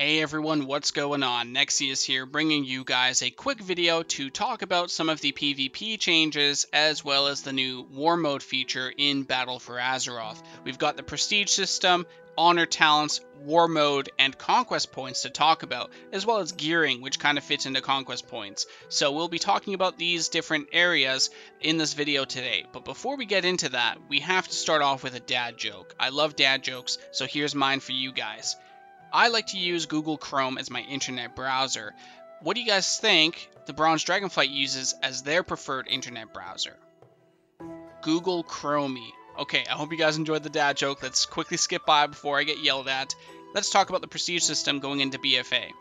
Hey everyone, what's going on? Nexius here, bringing you guys a quick video to talk about some of the PvP changes as well as the new War Mode feature in Battle for Azeroth. We've got the Prestige system, Honor Talents, War Mode, and Conquest Points to talk about, as well as Gearing, which kind of fits into Conquest Points. So we'll be talking about these different areas in this video today. But before we get into that, we have to start off with a dad joke. I love dad jokes, so here's mine for you guys. I like to use Google Chrome as my internet browser. What do you guys think the Bronze Dragonflight uses as their preferred internet browser? Google Chromie. Okay, I hope you guys enjoyed the dad joke. Let's quickly skip by before I get yelled at. Let's talk about the Prestige system going into BFA.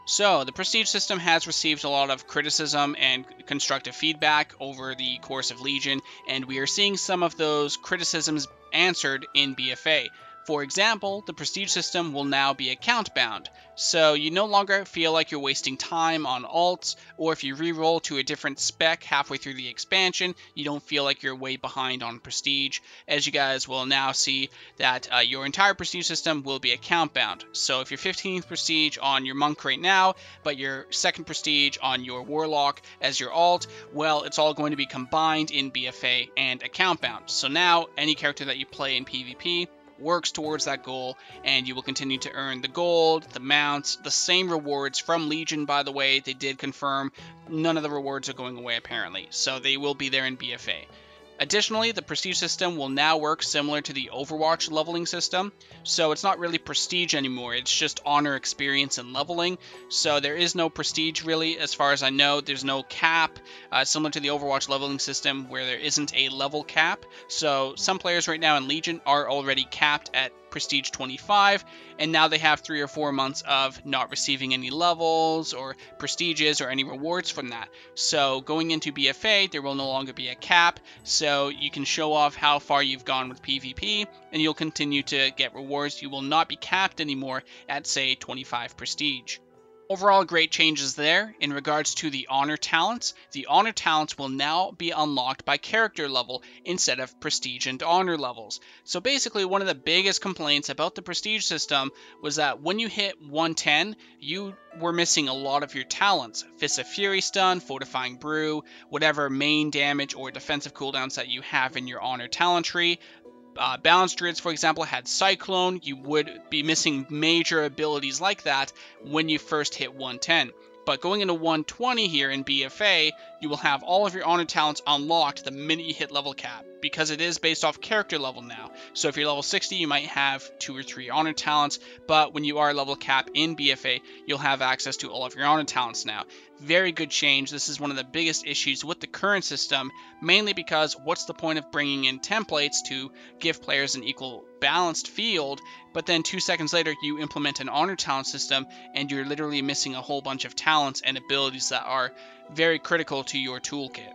So, the Prestige system has received a lot of criticism and constructive feedback over the course of Legion, and we are seeing some of those criticisms answered in BFA. For example, the Prestige system will now be account bound, so you no longer feel like you're wasting time on alts, or if you reroll to a different spec halfway through the expansion, you don't feel like you're way behind on Prestige, as you guys will now see that your entire Prestige system will be account bound. So if you're 15th Prestige on your Monk right now, but your 2nd Prestige on your Warlock as your alt, well, it's all going to be combined in BFA and account bound. So now, any character that you play in PvP works towards that goal, and you will continue to earn the gold, the mounts, the same rewards from Legion, by the way. They did confirm none of the rewards are going away apparently, so they will be there in BFA. Additionally, the Prestige system will now work similar to the Overwatch leveling system, so it's not really Prestige anymore, it's just Honor, Experience, and Leveling, so there is no Prestige really, as far as I know. There's no cap, similar to the Overwatch leveling system where there isn't a level cap, so some players right now in Legion are already capped at Prestige 25, and now they have 3 or 4 months of not receiving any levels or prestiges or any rewards from that. So going into BFA, there will no longer be a cap, so you can show off how far you've gone with PvP, and you'll continue to get rewards. You will not be capped anymore at, say, 25 prestige. Overall, great changes there. In regards to the Honor Talents will now be unlocked by character level instead of Prestige and Honor levels. So basically, one of the biggest complaints about the Prestige system was that when you hit 110, you were missing a lot of your talents. Fist of Fury stun, Fortifying Brew, whatever main damage or defensive cooldowns that you have in your Honor talent tree. Balanced Druids, for example, had Cyclone. You would be missing major abilities like that when you first hit 110. But going into 120 here in BFA, you will have all of your Honor Talents unlocked the minute you hit level cap, because it is based off character level now. So if you're level 60, you might have 2 or 3 Honor Talents, but when you are level cap in BFA, you'll have access to all of your Honor Talents now. Very good change. This is one of the biggest issues with the current system, mainly because what's the point of bringing in templates to give players an equal balanced field, but then 2 seconds later you implement an Honor Talent system and you're literally missing a whole bunch of talents and abilities that are very critical to your toolkit.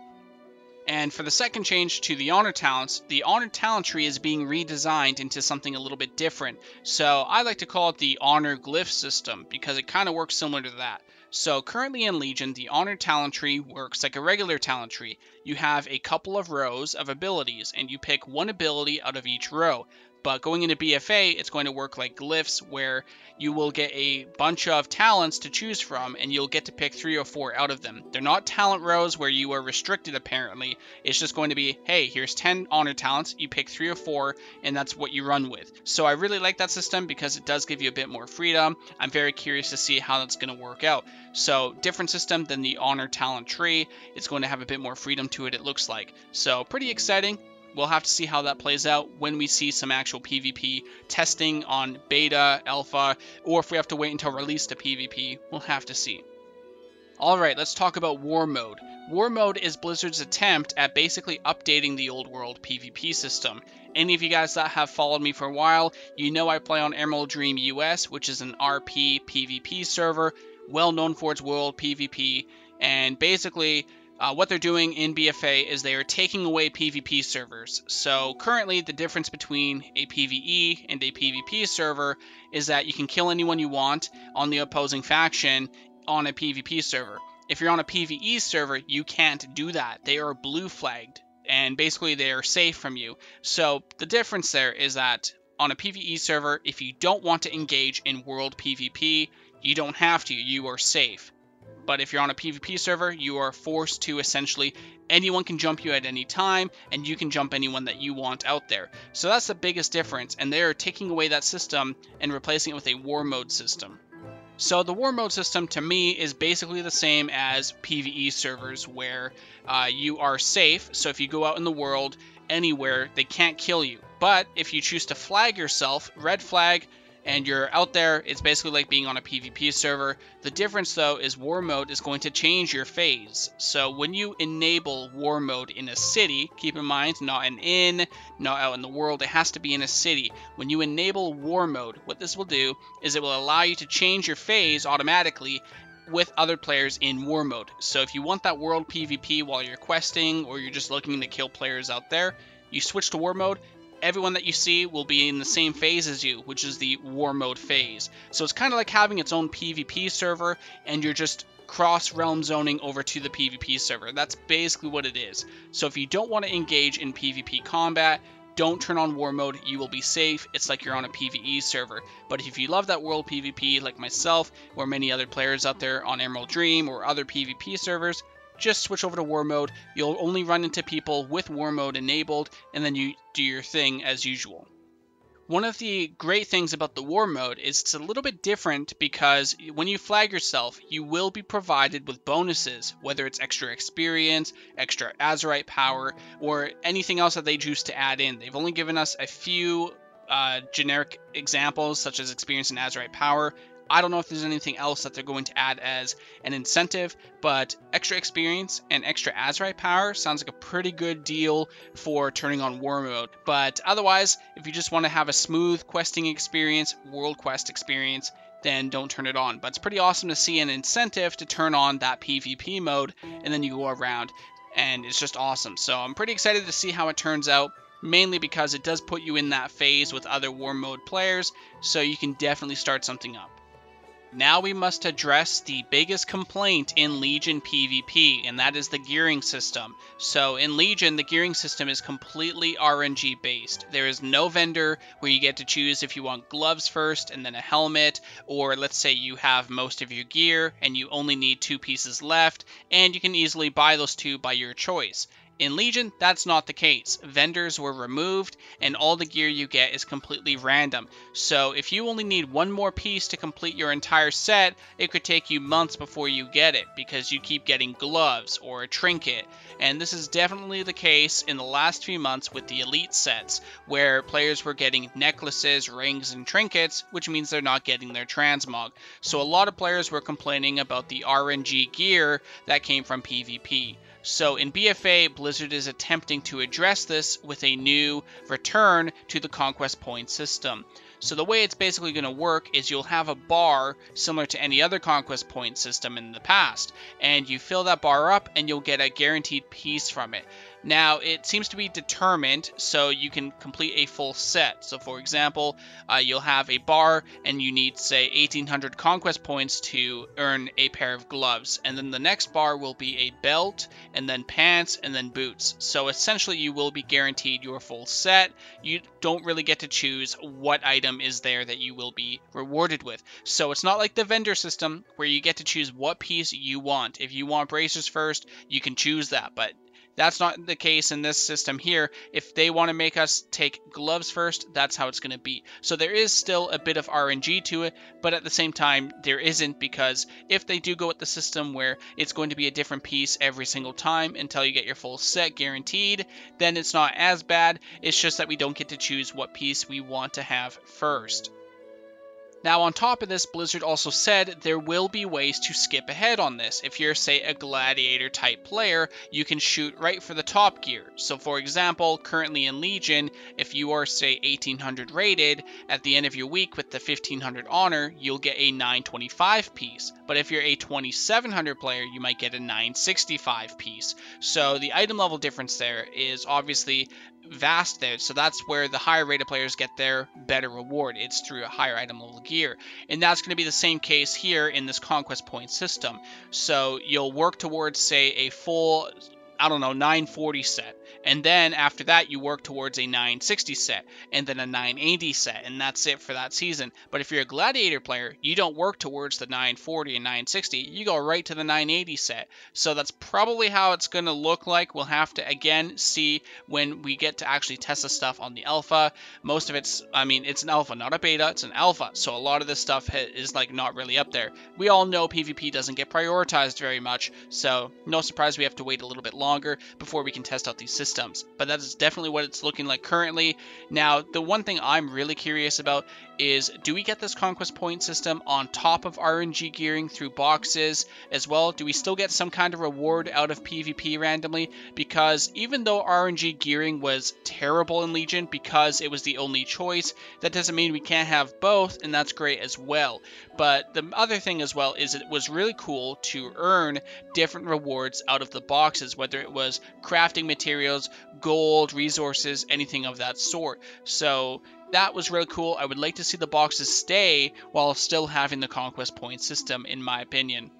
And for the second change to the Honor Talents, the Honor Talent tree is being redesigned into something a little bit different. So I like to call it the Honor Glyph system because it kind of works similar to that. So currently in Legion, the Honor Talent tree works like a regular talent tree. You have a couple of rows of abilities and you pick one ability out of each row. But going into BFA, it's going to work like glyphs, where you will get a bunch of talents to choose from, and you'll get to pick 3 or 4 out of them. They're not talent rows where you are restricted, apparently. It's just going to be, hey, here's 10 Honor Talents, you pick 3 or 4, and that's what you run with. So I really like that system because it does give you a bit more freedom. I'm very curious to see how that's going to work out. So different system than the Honor Talent tree. It's going to have a bit more freedom to it, it looks like. So pretty exciting. We'll have to see how that plays out when we see some actual PvP testing on beta, alpha, or if we have to wait until release to PvP, we'll have to see. Alright, let's talk about War Mode. War Mode is Blizzard's attempt at basically updating the old world PvP system. Any of you guys that have followed me for a while, you know I play on Emerald Dream US, which is an RP PvP server, well known for its world PvP, and basically what they're doing in BFA is they are taking away PvP servers. So currently the difference between a PvE and a PvP server is that you can kill anyone you want on the opposing faction on a PvP server. If you're on a PvE server, you can't do that. They are blue flagged and basically they are safe from you. So the difference there is that on a PvE server, if you don't want to engage in world PvP, you don't have to, you are safe. But if you're on a PvP server, you are forced to essentially, anyone can jump you at any time, and you can jump anyone that you want out there. So that's the biggest difference, and they're taking away that system and replacing it with a war mode system. So the war mode system to me is basically the same as PvE servers where you are safe. So if you go out in the world anywhere, they can't kill you. But if you choose to flag yourself, red flag, and you're out there, it's basically like being on a PvP server. The difference though is war mode is going to change your phase. So when you enable war mode in a city, keep in mind, not an inn, not out in the world, it has to be in a city. When you enable war mode, what this will do is it will allow you to change your phase automatically with other players in war mode. So if you want that world PvP while you're questing, or you're just looking to kill players out there, you switch to war mode. Everyone that you see will be in the same phase as you, which is the war mode phase. So it's kind of like having its own PvP server, and you're just cross-realm zoning over to the PvP server. That's basically what it is. So if you don't want to engage in PvP combat, don't turn on war mode, you will be safe. It's like you're on a PvE server. But if you love that world PvP like myself, or many other players out there on Emerald Dream or other PvP servers, just switch over to war mode. You'll only run into people with war mode enabled, and then you do your thing as usual. One of the great things about the war mode is it's a little bit different because when you flag yourself, you will be provided with bonuses, whether it's extra experience, extra Azerite power, or anything else that they choose to add in. They've only given us a few generic examples, such as experience and Azerite power. I don't know if there's anything else that they're going to add as an incentive, but extra experience and extra Azerite power sounds like a pretty good deal for turning on war mode. But otherwise, if you just want to have a smooth questing experience, world quest experience, then don't turn it on. But it's pretty awesome to see an incentive to turn on that PvP mode, and then you go around, and it's just awesome. So I'm pretty excited to see how it turns out, mainly because it does put you in that phase with other war mode players, so you can definitely start something up. Now we must address the biggest complaint in Legion PvP, and that is the gearing system. So in Legion, the gearing system is completely RNG based. There is no vendor where you get to choose if you want gloves first and then a helmet, or let's say you have most of your gear and you only need 2 pieces left, and you can easily buy those 2 by your choice. In Legion, that's not the case. Vendors were removed, and all the gear you get is completely random. So if you only need 1 more piece to complete your entire set, it could take you months before you get it, because you keep getting gloves or a trinket. And this is definitely the case in the last few months with the Elite sets, where players were getting necklaces, rings, and trinkets, which means they're not getting their transmog. So a lot of players were complaining about the RNG gear that came from PvP. So in BFA, Blizzard is attempting to address this with a new return to the Conquest Points system. So the way it's basically going to work is you'll have a bar similar to any other Conquest Point system in the past, and you fill that bar up and you'll get a guaranteed piece from it. Now, it seems to be determined so you can complete a full set. So for example, you'll have a bar and you need, say, 1800 Conquest Points to earn a pair of gloves. And then the next bar will be a belt, and then pants, and then boots. So essentially you will be guaranteed your full set. You don't really get to choose what item is there that you will be rewarded with. So it's not like the vendor system where you get to choose what piece you want. If you want bracers first, you can choose that, but that's not the case in this system here. If they want to make us take gloves first, that's how it's going to be. So there is still a bit of RNG to it, but at the same time, there isn't, because if they do go with the system where it's going to be a different piece every single time until you get your full set guaranteed, then it's not as bad. It's just that we don't get to choose what piece we want to have first. Now on top of this, Blizzard also said there will be ways to skip ahead on this. If you're, say, a gladiator type player, you can shoot right for the top gear. So for example, currently in Legion, if you are, say, 1800 rated, at the end of your week with the 1500 honor, you'll get a 925 piece. But if you're a 2700 player, you might get a 965 piece. So the item level difference there is obviously vast there, so that's where the higher rated players get their better reward. It's through a higher item level gear, and that's going to be the same case here in this Conquest Point system. So you'll work towards, say, a full I don't know, 940 set. And then after that, you work towards a 960 set, and then a 980 set, and that's it for that season. But if you're a Gladiator player, you don't work towards the 940 and 960, you go right to the 980 set. So that's probably how it's going to look like. We'll have to, again, see when we get to actually test the stuff on the alpha. Most of it's, I mean, it's an alpha, not a beta, it's an alpha. So a lot of this stuff is like not really up there. We all know PvP doesn't get prioritized very much, so no surprise we have to wait a little bit longer before we can test out these systems. But that is definitely what it's looking like currently. Now, the one thing I'm really curious about is, do we get this Conquest Point system on top of RNG gearing through boxes as well? Do we still get some kind of reward out of PvP randomly? Because even though RNG gearing was terrible in Legion because it was the only choice, that doesn't mean we can't have both, and that's great as well. But the other thing as well is it was really cool to earn different rewards out of the boxes, whether it was crafting materials, gold, resources, anything of that sort. So that was really cool. I would like to see the boxes stay while still having the Conquest Point system, in my opinion.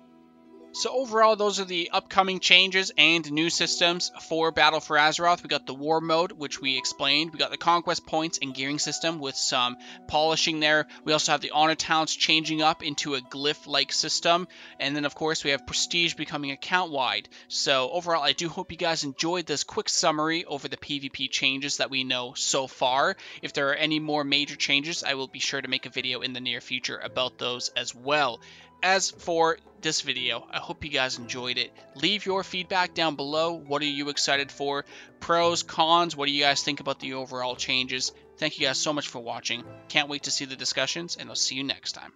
So overall, those are the upcoming changes and new systems for Battle for Azeroth. We got the War Mode, which we explained. We got the Conquest Points and gearing system with some polishing there. We also have the Honor Talents changing up into a glyph-like system. And then, of course, we have Prestige becoming account-wide. So overall, I do hope you guys enjoyed this quick summary over the PvP changes that we know so far. If there are any more major changes, I will be sure to make a video in the near future about those as well. As for this video, I hope you guys enjoyed it. Leave your feedback down below. What are you excited for? Pros, cons, what do you guys think about the overall changes? Thank you guys so much for watching. Can't wait to see the discussions, and I'll see you next time.